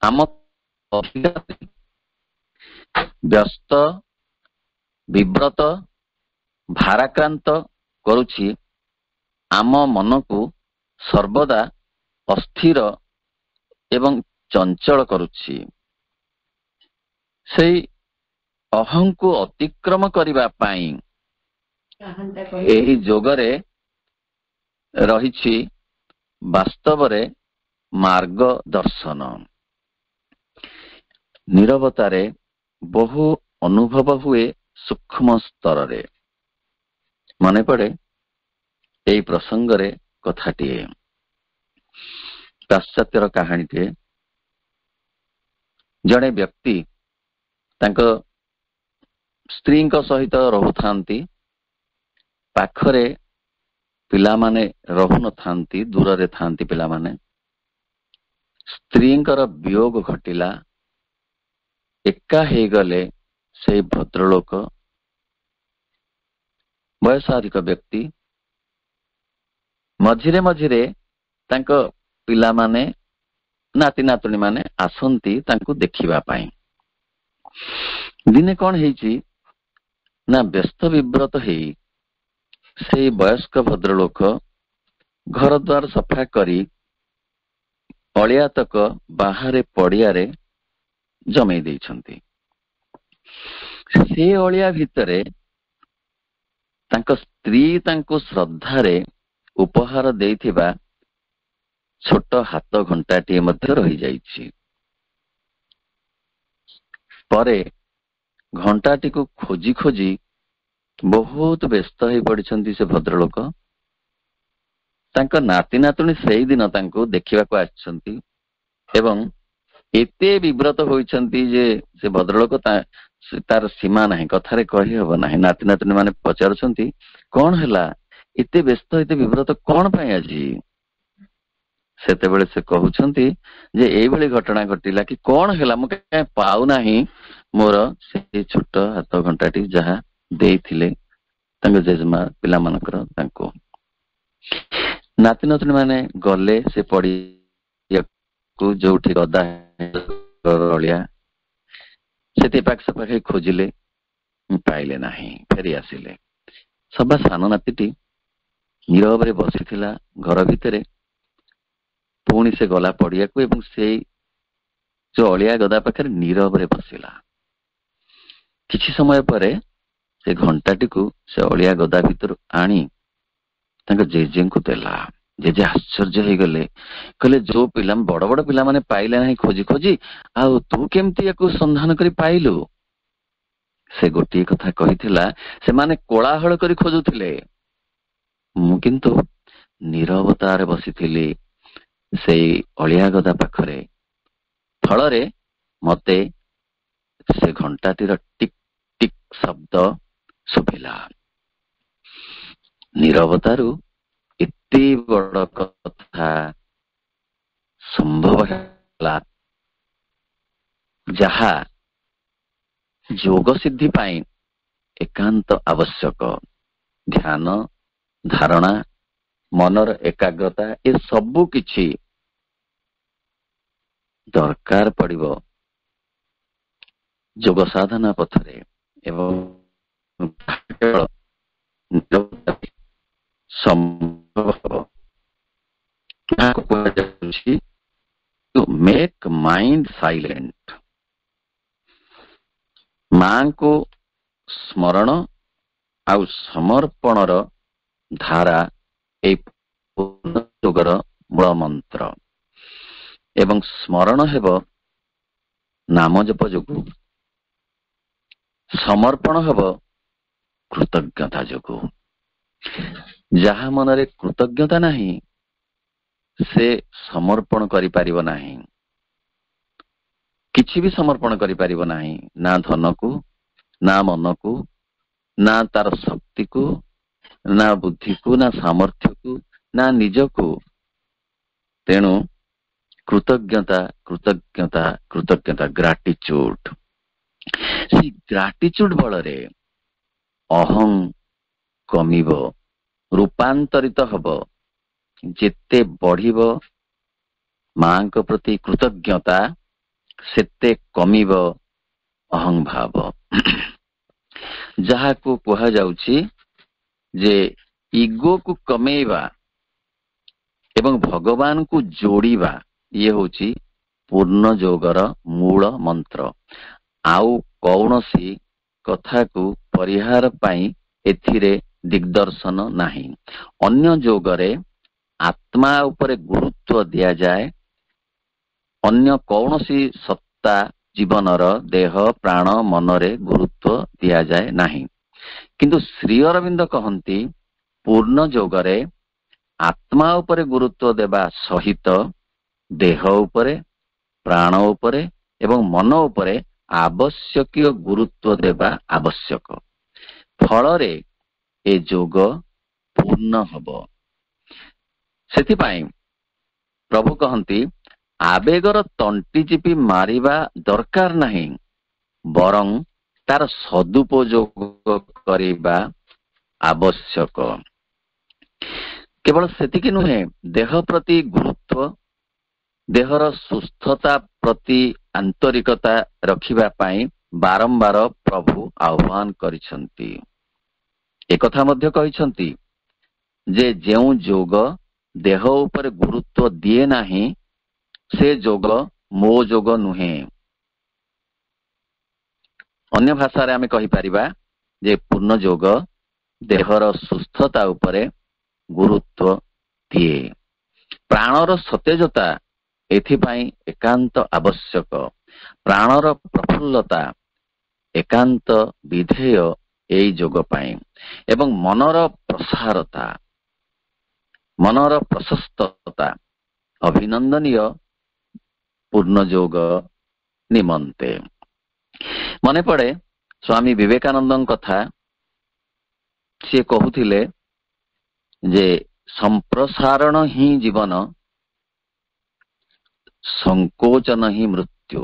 ଆମ ବ୍ୟସ୍ତ, ବିବ୍ରତ, ଭାରାକ୍ରାନ୍ତ କରୁଛି। ଆମ ମନକୁ ସର୍ବଦା ଅସ୍ଥିର ଏବଂ ଚଞ୍ଚଳ କରୁଛି। ସେଇ ଅହଂକୁ ଅତିକ୍ରମ କରିବା ପାଇଁ ଏହି ଯୋଗରେ ରହିଛି ବାସ୍ତବରେ ମାର୍ଗଦର୍ଶନ। ନୀରବତାରେ ବହୁ ଅନୁଭବ ହୁଏ ସୂକ୍ଷ୍ମ ସ୍ତରରେ। ମନେ ପଡ଼େ ଏହି ପ୍ରସଙ୍ଗରେ କଥାଟିଏ, ପାଶ୍ଚାତ୍ୟର କାହାଣୀଟିଏ। ଜଣେ ବ୍ୟକ୍ତି ତାଙ୍କ ସ୍ତ୍ରୀଙ୍କ ସହିତ ରହୁଥାନ୍ତି, ପାଖରେ ପିଲାମାନେ ରହୁନଥାନ୍ତି, ଦୂରରେ ଥାନ୍ତି ପିଲାମାନେ। ସ୍ତ୍ରୀଙ୍କର ବିୟୋଗ ଘଟିଲା, ଏକା ହେଇଗଲେ ସେଇ ଭଦ୍ରଲୋକ, ବୟସାଧିକ ବ୍ୟକ୍ତି। ମଝିରେ ମଝିରେ ତାଙ୍କ ପିଲାମାନେ, ନାତି ନାତୁଣୀ ମାନେ ଆସନ୍ତି ତାଙ୍କୁ ଦେଖିବା ପାଇଁ। ଦିନେ କଣ ହେଇଛି ନା, ବ୍ୟସ୍ତ ବିବ୍ରତ ହେଇ ସେଇ ବୟସ୍କ ଭଦ୍ରଲୋକ ଘର ଦ୍ୱାର ସଫା କରି ଅଳିଆତକ ବାହାରେ ପଡ଼ିଆରେ ଜମେଇ ଦେଇଛନ୍ତି। ସେ ଅଳିଆ ଭିତରେ ତାଙ୍କ ସ୍ତ୍ରୀ ତାଙ୍କୁ ଶ୍ରଦ୍ଧାରେ ଉପହାର ଦେଇଥିବା ଛୋଟ ହାତ ଘଣ୍ଟାଟିଏ ମଧ୍ୟ ରହିଯାଇଛି। ପରେ ଘଣ୍ଟାଟିକୁ ଖୋଜି ଖୋଜି ବହୁତ ବ୍ୟସ୍ତ ହେଇ ପଡିଛନ୍ତି ସେ ଭଦ୍ରଲୋକ। ତାଙ୍କ ନାତି ନାତୁଣୀ ସେଇଦିନ ତାଙ୍କୁ ଦେଖିବାକୁ ଆସିଛନ୍ତି ଏବଂ ଏତେ ବିବ୍ରତ ହୋଇଛନ୍ତି ଯେ ସେ ଭଦ୍ରଲୋକ ତାର ସୀମା ନାହିଁ, କଥାରେ କହିହବ ନାହିଁ। ନାତି ନାତୁଣୀ ମାନେ ପଚାରୁଛନ୍ତି, କଣ ହେଲା, ଏତେ ବ୍ୟସ୍ତ, ଏତେ ବିବ୍ରତ କଣ ପାଇଁ ଆଜି? ସେତେବେଳେ ସେ କହୁଛନ୍ତି ଯେ ଏଇଭଳି ଘଟଣା ଘଟିଲା କି କଣ ହେଲା, ମୁଁ କାହିଁ ପାଉନାହିଁ ମୋର ସେଇ ଛୋଟ ହାତ ଘଣ୍ଟାଟି ଯାହା ଦେଇଥିଲେ ତାଙ୍କ ଜେଜେମା ପିଲାମାନଙ୍କର ତାଙ୍କୁ। ନାତି ନାତୁଣୀ ମାନେ ଗଲେ ସେ ପଡ଼ିଆକୁ, ଯୋଉଠି ଗଦା ଅଳିଆ, ସେଠି ପାଖାପାଖି ଖୋଜିଲେ, ପାଇଲେ ନାହିଁ, ଫେରି ଆସିଲେ। ସବା ସାନ ନାତିଟି ନୀରବରେ ବସିଥିଲା ଘର ଭିତରେ। ପୁଣି ସେ ଗଲା ପଡ଼ିଆକୁ ଏବଂ ସେଇ ଯୋଉ ଅଳିଆ ଗଦା ପାଖରେ ନୀରବରେ ବସିଲା। କିଛି ସମୟ ପରେ ସେ ଘଣ୍ଟାଟିକୁ ସେ ଅଳିଆ ଗଦା ଭିତରୁ ଆଣି ତାଙ୍କ ଜେଜେଙ୍କୁ ଦେଲା। ଜେଜେ ଆଶ୍ଚର୍ଯ୍ୟ ହେଇଗଲେ, କହିଲେ ଯୋଉ ପିଲା, ବଡ ବଡ ପିଲାମାନେ ପାଇଲେ ନାହିଁ ଖୋଜି ଖୋଜି, ଆଉ ତୁ କେମିତି ୟାକୁ ସନ୍ଧାନ କରି ପାଇଲୁ? ସେ ଗୋଟିଏ କଥା କହିଥିଲା, ସେମାନେ କୋଳାହଳ କରି ଖୋଜୁଥିଲେ, ମୁଁ କିନ୍ତୁ ନୀରବତାରେ ବସିଥିଲି ସେଇ ଅଳିଆ ଗଦା ପାଖରେ। ଫଳରେ ମତେ ସେ ଘଣ୍ଟାଟିର ଟିକ୍ ଟିକ୍ ଶବ୍ଦ ଶୁଭିଲା। ନୀରବତାରୁ ଏତେ ବଡ କଥା ସମ୍ଭବ ହେଲା, ଯାହା ଯୋଗ ସିଦ୍ଧି ପାଇଁ ଏକାନ୍ତ ଆବଶ୍ୟକ। ଧ୍ୟାନ, ଧାରଣା, ମନର ଏକାଗ୍ରତା, ଏ ସବୁ କିଛି ଦରକାର ପଡିବ ଯୋଗ ସାଧନା ପଥରେ ଏବଂ ସମ୍ଭବ ହେବ। ଏହାକୁ କୁହାଯାଉଛି ଟୁ ମେକ୍ ମାଇଣ୍ଡ ସାଇଲେଣ୍ଟ। ମାଙ୍କୁ ସ୍ମରଣ ଆଉ ସମର୍ପଣର ଧାରା এই ଯୋଗର ମୂଳ ମନ୍ତ୍ର ଏବଂ ସ୍ମରଣ ହେବ ନାମ ଜପ ଯୋଗୁ, ସମର୍ପଣ ହେବ କୃତଜ୍ଞତା ଯୋଗୁ। ଯାହା ମନରେ କୃତଜ୍ଞତା ନାହିଁ ସେ ସମର୍ପଣ କରିପାରିବ ନାହିଁ, କିଛି ବି ସମର୍ପଣ କରିପାରିବ ନାହିଁ, ନା ଧନକୁ, ନା ମନକୁ, ନା ତାର ଶକ୍ତିକୁ, ନା ବୁଦ୍ଧିକୁ, ନା ସାମର୍ଥ୍ୟକୁ, ନା ନିଜକୁ। ତେଣୁ କୃତଜ୍ଞତା, କୃତଜ୍ଞତା, କୃତଜ୍ଞତା, ଗ୍ରାଟିଚ୍ୟୁଡ। ସେଇ ଗ୍ରାଟିଚ୍ୟୁଡ ବଳରେ ଅହଂ କମିବ, ରୂପାନ୍ତରିତ ହବ। ଯେତେ ବଢିବ ମାଙ୍କ ପ୍ରତି କୃତଜ୍ଞତା, ସେତେ କମିବ ଅହଂ ଭାବ। ଯାହାକୁ କୁହାଯାଉଛି ଯେ ଇଗୋକୁ କମେଇବା ଏବଂ ଭଗବାନଙ୍କୁ ଯୋଡିବା, ଇଏ ହଉଛି ପୂର୍ଣ୍ଣ ଯୋଗର ମୂଳ ମନ୍ତ୍ର। ଆଉ କୌଣସି କଥାକୁ ପରିହାର ପାଇଁ ଏଥିରେ ଦିଗ୍ଦର୍ଶନ ନାହିଁ। ଅନ୍ୟ ଯୋଗରେ ଆତ୍ମା ଉପରେ ଗୁରୁତ୍ୱ ଦିଆଯାଏ, ଅନ୍ୟ କୌଣସି ସତ୍ତା ଜୀବନର ଦେହ ପ୍ରାଣ ମନରେ ଗୁରୁତ୍ୱ ଦିଆଯାଏ ନାହିଁ। କିନ୍ତୁ ଶ୍ରୀ ଅରବିନ୍ଦ କହନ୍ତି ପୂର୍ଣ୍ଣ ଯୋଗରେ ଆତ୍ମା ଉପରେ ଗୁରୁତ୍ୱ ଦେବା ସହିତ ଦେହ ଉପରେ, ପ୍ରାଣ ଉପରେ ଏବଂ ମନ ଉପରେ ଆବଶ୍ୟକୀୟ ଗୁରୁତ୍ୱ ଦେବା ଆବଶ୍ୟକ। ଫଳରେ ଏ ଯୋଗ ପୂର୍ଣ୍ଣ ହବ। ସେଥିପାଇଁ ପ୍ରଭୁ କହନ୍ତି ଆବେଗର ତଣ୍ଟି ଚିପି ମାରିବା ଦରକାର ନାହିଁ, ବରଂ ତାର ସଦୁପଯୋଗ କରିବା ଆବଶ୍ୟକ। କେବଳ ସେତିକି ନୁହେଁ, ଦେହ ପ୍ରତି ଗୁରୁତ୍ୱ, ଦେହର ସୁସ୍ଥତା ପ୍ରତି ଆନ୍ତରିକତା ରଖିବା ପାଇଁ ବାରମ୍ବାର ପ୍ରଭୁ ଆହ୍ୱାନ କରିଛନ୍ତି। ଏକଥା ମଧ୍ୟ କହିଛନ୍ତି ଯେ ଯେଉଁ ଯୋଗ ଦେହ ଉପରେ ଗୁରୁତ୍ୱ ଦିଏ ନାହିଁ, ସେ ଯୋଗ ମୋ ଯୋଗ ନୁହେଁ। ଅନ୍ୟ ଭାଷାରେ ଆମେ କହିପାରିବା ଯେ ପୂର୍ଣ୍ଣ ଯୋଗ ଦେହର ସୁସ୍ଥତା ଉପରେ ଗୁରୁତ୍ୱ ଦିଏ। ପ୍ରାଣର ସତେଜତା ଏଥିପାଇଁ ଏକାନ୍ତ ଆବଶ୍ୟକ। ପ୍ରାଣର ପ୍ରଫୁଲ୍ଲତା ଏକାନ୍ତ ବିଧେୟ ଏଇ ଯୋଗ ପାଇଁ। ଏବଂ ମନର ପ୍ରସାରତା, ମନର ପ୍ରଶସ୍ତତା ଅଭିନନ୍ଦନୀୟ ପୂର୍ଣ୍ଣ ଯୋଗ ନିମନ୍ତେ। ମନେ ପଡେ ସ୍ୱାମୀ ବିବେକାନନ୍ଦଙ୍କ କଥା। ସିଏ କହୁଥିଲେ ଯେ ସମ୍ପ୍ରସାରଣ ହିଁ ଜୀବନ, ସଂକୋଚନ ହିଁ ମୃତ୍ୟୁ।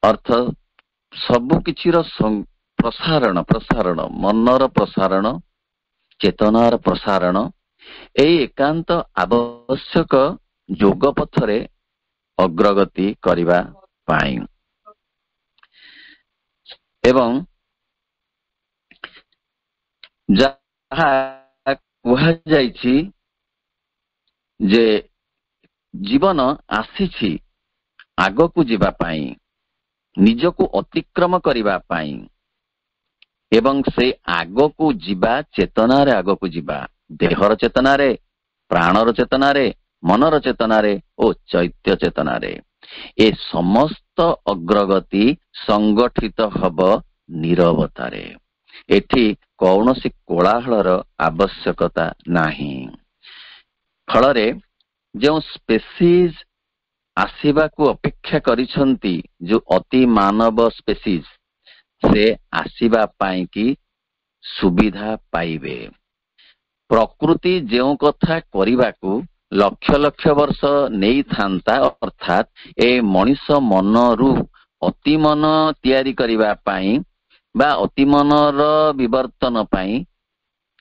ଅର୍ଥ ସବୁ କିଛିର ପ୍ରସାରଣ, ମନର ପ୍ରସାରଣ, ଚେତନାର ପ୍ରସାରଣ ଏଇ ଏକାନ୍ତ ଆବଶ୍ୟକ ଯୋଗ ପଥରେ ଅଗ୍ରଗତି କରିବା ପାଇଁ। ଏବଂ ଯାହା କୁହାଯାଇଛି ଯେ ଜୀବନ ଆସିଛି ଆଗକୁ ଯିବା ପାଇଁ, ନିଜକୁ ଅତିକ୍ରମ କରିବା ପାଇଁ, ଏବଂ ସେ ଆଗକୁ ଯିବା ଚେତନାରେ ଆଗକୁ ଯିବା, ଦେହର ଚେତନାରେ, ପ୍ରାଣର ଚେତନାରେ, ମନର ଚେତନାରେ ଓ ଚୈତ୍ୟ ଚେତନାରେ। ଏ ସମସ୍ତ ଅଗ୍ରଗତି ସଂଗଠିତ ହବ ନୀରବତାରେ। ଏଠି କୌଣସି କୋଳାହଳର ଆବଶ୍ୟକତା ନାହିଁ। ଫଳରେ ଯେଉଁ ସ୍ପେସିସ୍ ଆସିବାକୁ ଅପେକ୍ଷା କରିଛନ୍ତି, ଯୋଉ ଅତି ମାନବ ସ୍ପେସିସ୍, ସେ ଆସିବା ପାଇଁ କି ସୁବିଧା ପାଇବେ। ପ୍ରକୃତି ଯେଉଁ କଥା କରିବାକୁ ଲକ୍ଷ ଲକ୍ଷ ବର୍ଷ ନେଇଥାନ୍ତା, ଅର୍ଥାତ୍ ଏ ମଣିଷ ମନରୁ ଅତି ମନ ତିଆରି କରିବା ପାଇଁ ବା ଅତି ମନର ବିବର୍ତ୍ତନ ପାଇଁ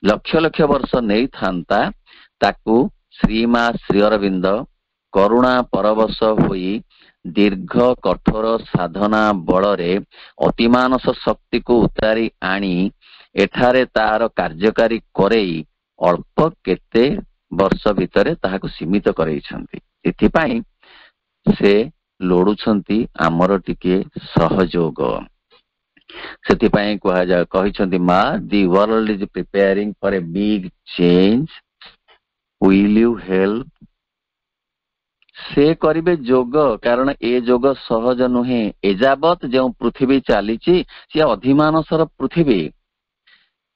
ଲକ୍ଷ ଲକ୍ଷ ବର୍ଷ ନେଇଥାନ୍ତା, ତାକୁ ଶ୍ରୀମା ଶ୍ରୀ ଅରବିନ୍ଦ କରୁଣା ପରବଶ ହୋଇ ଦୀର୍ଘ କଠୋର ସାଧନା ବଳରେ ଅତିମାନସ ଶକ୍ତିକୁ ଉତାରି ଆଣି ଏଠାରେ ତାର କାର୍ଯ୍ୟକାରୀ କରେଇ ଅଳ୍ପ କେତେ ବର୍ଷ ଭିତରେ ତାହାକୁ ସୀମିତ କରେଇଛନ୍ତି। ଏଥିପାଇଁ ସେ ଲୋଡୁଛନ୍ତି ଆମର ଟିକେ ସହଯୋଗ। ସେଥିପାଇଁ କହିଛନ୍ତି ମା, the world is preparing for a big change, will you help? ସେ କରିବେ ଯୋଗ, କାରଣ ଏ ଯୋଗ ସହଜ ନୁହେଁ। ଏଯାବତ୍ ଯେଉଁ ପୃଥିବୀ ଚାଲିଛି ସିଏ ଅଧିମାନସର ପୃଥିବୀ।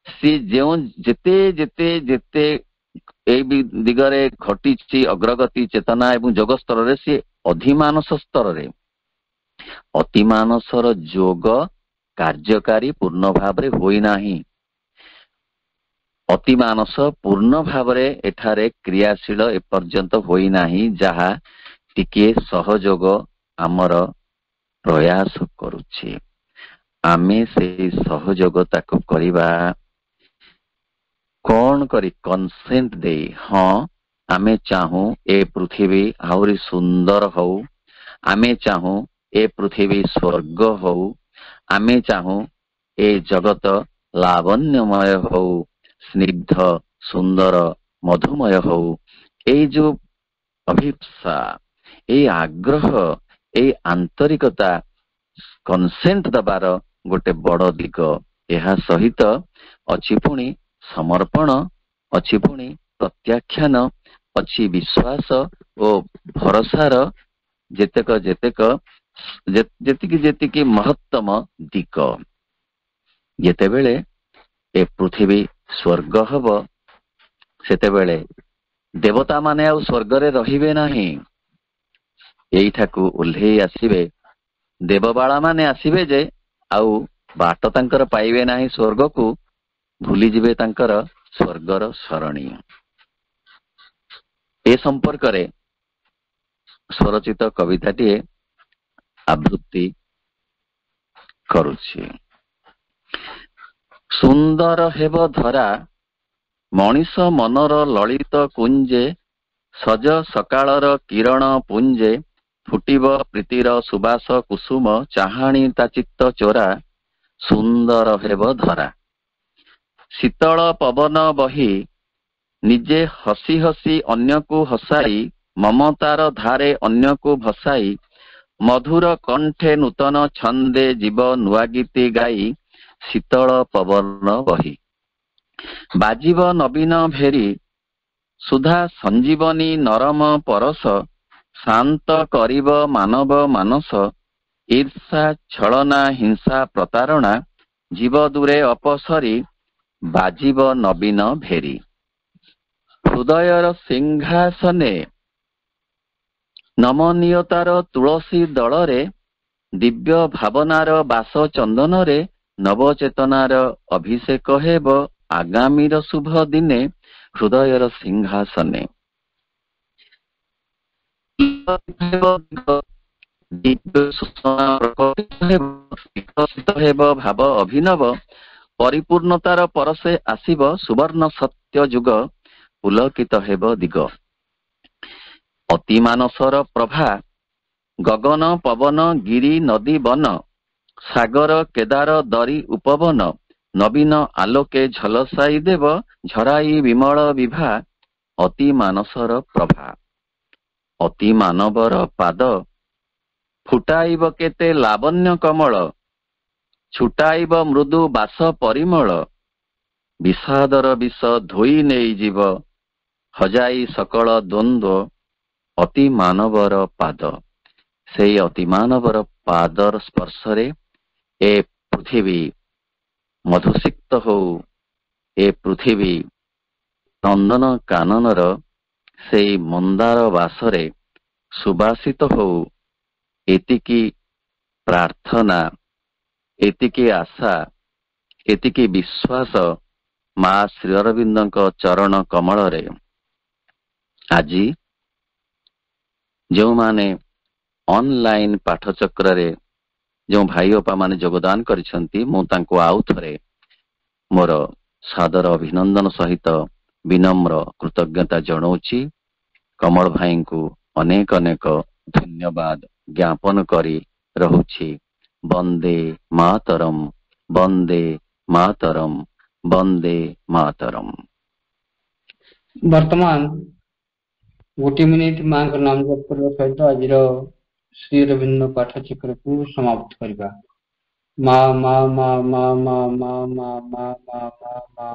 ସିଏ ଯେଉଁ ଯେତେ ଯେତେ ଯେତେ ଏଇ ଦିଗରେ ଘଟିଛି ଅଗ୍ରଗତି ଚେତନା ଏବଂ ଯୋଗ ସ୍ତରରେ, ସିଏ ଅଧିମାନସ ସ୍ତରରେ। ଅତିମାନସର ଯୋଗ କାର୍ଯ୍ୟକାରୀ ପୂର୍ଣ୍ଣ ଭାବରେ ହୋଇନାହିଁ। ଅତିମାନସ ପୂର୍ଣ୍ଣ ଭାବରେ ଏଠାରେ କ୍ରିୟାଶୀଳ ଏପର୍ଯ୍ୟନ୍ତ ହୋଇନାହିଁ, ଯାହା ଟିକିଏ ସହଯୋଗ ଆମର ପ୍ରୟାସ କରୁଛି। ଆମେ ସେଇ ସହଯୋଗ ତାକୁ କରିବା। କଣ କରି? କନସେଣ୍ଟ ଦେଇ, ହଁ ଆମେ ଚାହୁଁ ଏ ପୃଥିବୀ ଆହୁରି ସୁନ୍ଦର ହଉ, ଆମେ ଚାହୁଁ ଏ ପୃଥିବୀ ସ୍ୱର୍ଗ ହଉ, ଆମେ ଚାହୁଁ ଏ ଜଗତ ଲାବଣ୍ୟମୟ ହଉ, ସ୍ନିଗ୍ଧ ସୁନ୍ଦର ମଧୁମୟ ହଉ। ଏଇ ଯୋଉ ଅଭିପ୍ସା, ଏଇ ଆଗ୍ରହ, ଏଇ ଆନ୍ତରିକତା, କନସେଣ୍ଟ ଦବାର ଗୋଟେ ବଡ ଦିଗ। ଏହା ସହିତ ଅଛି ପୁଣି ସମର୍ପଣ, ଅଛି ପୁଣି ପ୍ରତ୍ୟାଖ୍ୟାନ, ଅଛି ବିଶ୍ୱାସ ଓ ଭରସାର ଯେତିକି ଯେତିକି ମହତ୍ତମ ଦିଗ। ଯେତେବେଳେ ଏ ପୃଥିବୀ ସ୍ୱର୍ଗ ହବ, ସେତେବେଳେ ଦେବତା ମାନେ ଆଉ ସ୍ୱର୍ଗରେ ରହିବେ ନାହିଁ। ଏଇଠାକୁ ଓହ୍ଲେଇ ଆସିବେ। ଦେବବାଳା ମାନେ ଆସିବେ ଯେ ଆଉ ବାଟ ତାଙ୍କର ପାଇବେ ନାହିଁ ସ୍ୱର୍ଗକୁ, ଭୁଲିଯିବେ ତାଙ୍କର ସ୍ୱର୍ଗର ସରଣୀ। ଏ ସମ୍ପର୍କରେ ସ୍ୱରଚିତ କବିତାଟିଏ ଆବୃତ୍ତି କରୁଛି। ସୁନ୍ଦର ହେବ ଧରା ମଣିଷ ମନର ଲଳିତ କୁଞ୍ଜେ, ସଜ ସକାଳର କିରଣ ପୁଞ୍ଜେ, ଫୁଟିବ ପ୍ରୀତିର ସୁବାସ କୁସୁମ, ଚାହାଣି ତା ଚିତ୍ତ ଚୋରା, ସୁନ୍ଦର ହେବ ଧରା। ଶୀତଳ ପବନ ବହି ନିଜେ ହସି ହସି ଅନ୍ୟକୁ ହସାଇ, ମମତାର ଧାରେ ଅନ୍ୟକୁ ଭସାଇ, ମଧୁର କଣ୍ଠେ ନୂତନ ଛନ୍ଦେ ଯିବ ନୂଆ ଗୀତି ଗାଇ, ଶୀତଳ ପବନ ବହି ବାଜିବ ନବୀନ ଭେରି, ସୁଧା ସଞ୍ଜୀବନୀ ନରମ ପରଶ, ଶାନ୍ତ କରିବ ମାନବ ମାନସ, ଈର୍ଷା ଛଳନା ହିଂସା ପ୍ରତାରଣା, ଜୀବ ଦୂରେ ଅପସରି, ବାଜିବ ନବୀନ ଭେରି। ହୃଦୟର ସିଂହାସନେ ନମନୀୟତାର ତୁଳସୀ ଦଳରେ, ଦିବ୍ୟ ଭାବନାର ବାସ ଚନ୍ଦନରେ, ନବଚେତନାର ଅଭିଷେକ ହେବ ଆଗାମୀର ଶୁଭ ଦିନେ, ହୃଦୟର ସିଂହାସନେ। ବିକଶିତ ହେବ ଭାବ ଅଭିନବ, ପରିପୂର୍ଣ୍ଣତାର ପରଶେ ଆସିବ ସୁବର୍ଣ୍ଣ ସତ୍ୟ ଯୁଗ, ପୁଲକିତ ହେବ ଦିଗ। ଅତି ମାନସର ପ୍ରଭା ଗଗନ ପବନ ଗିରି ନଦୀ ବନ, ସାଗର କେଦାର ଦରି ଉପବନ, ନବୀନ ଆଲୋକେ ଝଲସାଇ ଦେବ, ଝରାଇ ବିମଳ ବିଭା। ଅତି ମାନସର ପ୍ରଭା ଅତି ମାନବର ପାଦ, ଫୁଟାଇବ କେତେ ଲାବଣ୍ୟ କମଳ, ଛୁଟାଇବ ମୃଦୁ ବାସ ପରିମଳ, ବିଷାଦର ବିଷ ଧୋଇ ନେଇଯିବ, ହଜାଇ ସକଳ ଦ୍ୱନ୍ଦ୍ୱ। ଅତି ମାନବର ପାଦ, ସେଇ ଅତି ମାନବର ପାଦର ସ୍ପର୍ଶରେ ଏ ପୃଥିବୀ ମଧୁସିକ୍ତ ହଉ, ଏ ପୃଥିବୀ ନନ୍ଦନ କାନନର ସେଇ ମନ୍ଦାର ବାସରେ ସୁବାସିତ ହଉ, ଏତିକି ପ୍ରାର୍ଥନା, ଏତିକି ଆଶା, ଏତିକି ବିଶ୍ୱାସ ମା ଶ୍ରୀ ଅରବିନ୍ଦଙ୍କ ଚରଣ କମଳରେ। ଆଜି ଯେଉଁମାନେ ଅନଲାଇନ ପାଠଚକ୍ରରେ ଯେଉଁ ଭାଇ ଅପା ମାନେ ଯୋଗଦାନ କରିଛନ୍ତି, ମୁଁ ତାଙ୍କୁ ଆଉ ଥରେ ମୋର ସାଦର ଅଭିନନ୍ଦନ ସହିତ ବିନମ୍ର କୃତଜ୍ଞତା ଜଣାଉଛି। କମଳ ଭାଇଙ୍କୁ ଅନେକ ଅନେକ ଧନ୍ୟବାଦ ଜ୍ଞାପନ କରି ରହୁଛି। ବନ୍ଦେ ମାତରମ୍, ବନ୍ଦେ ମାତରମ୍, ବନ୍ଦେ ମାତରମ୍। ବର୍ତ୍ତମାନ 1 ମିନିଟ ମାଙ୍କ ନାମ ଜପ କରିବା ସହିତ ଆଜିର ଶ୍ରୀ ଅରବିନ୍ଦ ପାଠଚକ୍ରକୁ ସମାପ୍ତ କରିବା। ମା ମା ମା ମା ମା ମା ମା ମା ମା ମା ମା